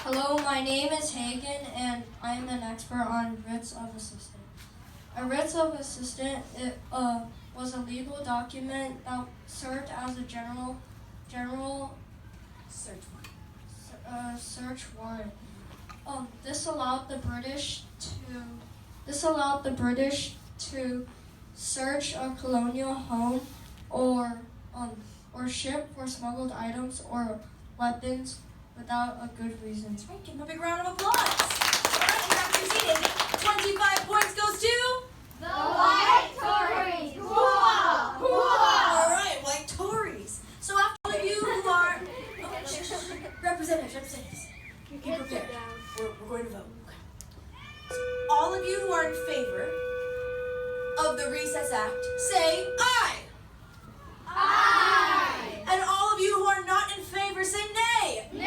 Hello, my name is Hagen, and I'm an expert on writs of assistance. A writ of assistance was a legal document that served as a general Search search warrant. This allowed the British to search a colonial home or ship for smuggled items or weapons without a good reason. That's right. Give him a big round of applause. All right, you have to be seated. 25 points goes to The White Tories! Hooah! Hooah! All right, White Tories. So after all of you who are representatives, be prepared. We're going to vote. Okay. So all of you who are in favor of the Recess Act, say aye. Aye! And all of you who are not in favor, say nay. Nay!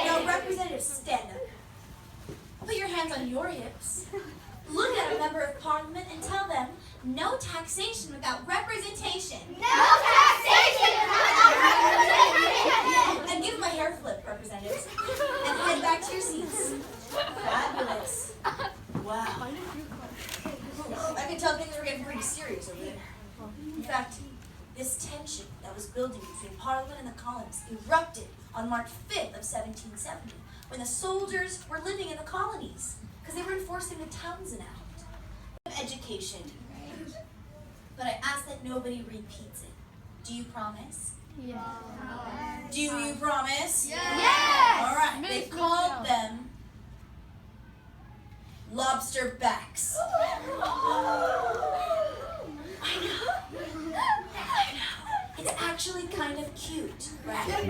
Now, representatives, stand up. Put your hands on your hips. Look at a member of parliament and tell them, no taxation without representation. No taxation without representation! And give them a hair flip, representatives. And head back to your seats. Fabulous. Wow. I can tell things were getting pretty serious over there. In fact, this tension that was building between Parliament and the colonies erupted on March 5th of 1770 when the soldiers were living in the colonies because they were enforcing the Townsend Act. Education. But I ask that nobody repeats it. Do you promise? Yeah. Do you promise? Yes! All right. They called them lobster backs. I know. It's actually kind of cute, right?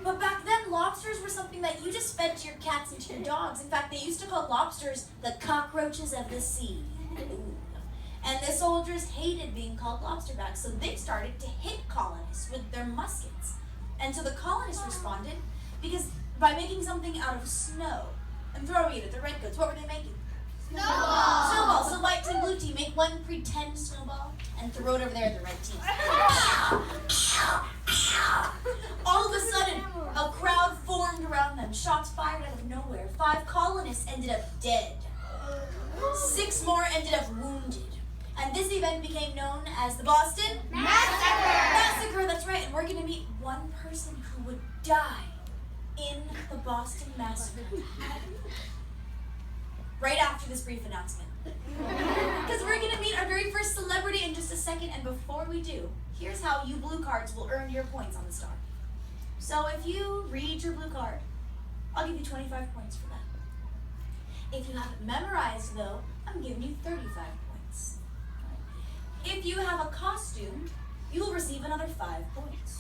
But back then, lobsters were something that you just fed to your cats and to your dogs. In fact, they used to call lobsters the cockroaches of the sea. And the soldiers hated being called lobsterbacks, so they started to hit colonists with their muskets. And so the colonists responded because by making something out of snow and throwing it at the redcoats, what were they making? Snowball! Snowball. So white team, blue team, make one pretend snowball and throw it over there at the red team. All of a sudden, a crowd formed around them. Shots fired out of nowhere. 5 colonists ended up dead. 6 more ended up wounded. And this event became known as the Boston Massacre. That's right. And we're going to meet one person who would die in the Boston Massacre. Right after this brief announcement. Because we're going to meet our very first celebrity in just a second. And before we do, here's how you blue cards will earn your points on the star. So if you read your blue card, I'll give you 25 points for that. If you have it memorized, though, I'm giving you 35 points. If you have a costume, you will receive another 5 points.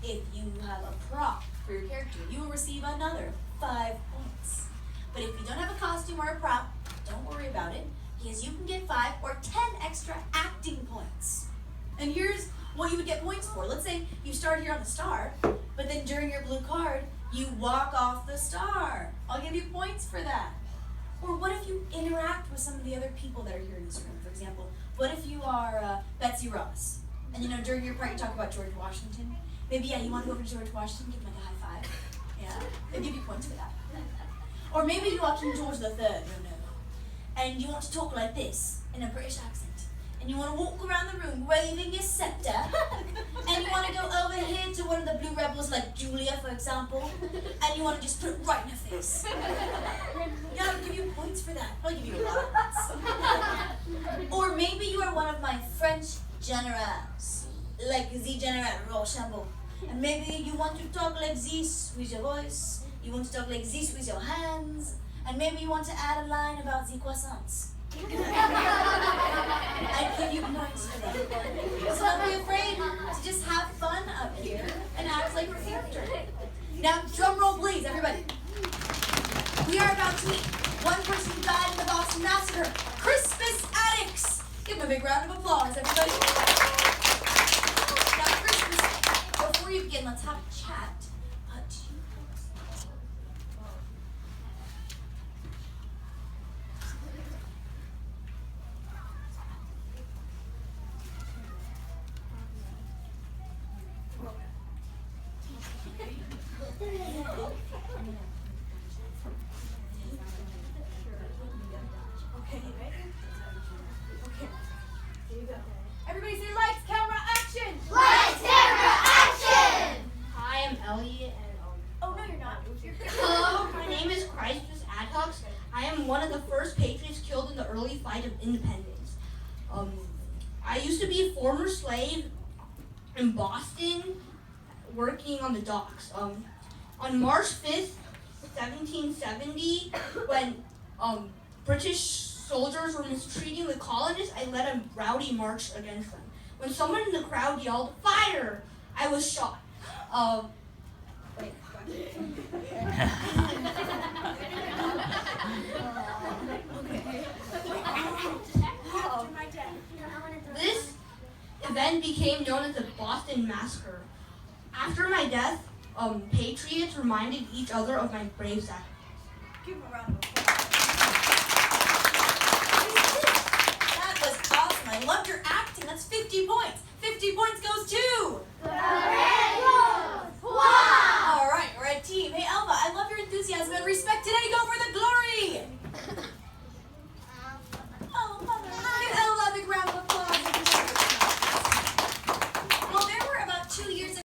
If you have a prop for your character, you will receive another 5 points. But if you don't have a costume or a prop, don't worry about it, because you can get 5 or 10 extra acting points. And here's what you would get points for. Let's say you start here on the star, but then during your blue card, you walk off the star. I'll give you points for that. Or what if you interact with some of the other people that are here in this room? For example, what if you are Betsy Ross, and during your part you talk about George Washington? Maybe, you want to go over to George Washington, give him like a high five. Yeah, they'll give you points for that. Or maybe you are King George III, and you want to talk like this, in a British accent. And you want to walk around the room waving your scepter. And you want to go over here to one of the blue rebels like Julia, for example. And you want to just put it right in her face. Yeah, I'll give you points for that. I'll give you a lot of points. Or maybe you are one of my French generals, like the General Rochambeau. And maybe you want to talk like this with your voice. You want to talk like this with your hands. And maybe you want to add a line about the croissants. I give you points for that. So don't be afraid to just have fun up here and act like your character. Now, drum roll please, everybody. We are about to meet one person who died in the Boston Massacre, Crispus Attucks. Give him a big round of applause, everybody. Now, Crispus, before you begin, let's have a chat. one of the first patriots killed in the early fight of independence. I used to be a former slave in Boston working on the docks. On March 5th, 1770, when British soldiers were mistreating the colonists, I led a rowdy march against them. When someone in the crowd yelled, "Fire!" I was shot. Wait. This event became known as the Boston Massacre. After my death, patriots reminded each other of my brave sacrifice. Give him a round of applause. That was awesome. I loved your acting. That's 50 points. 50 points goes to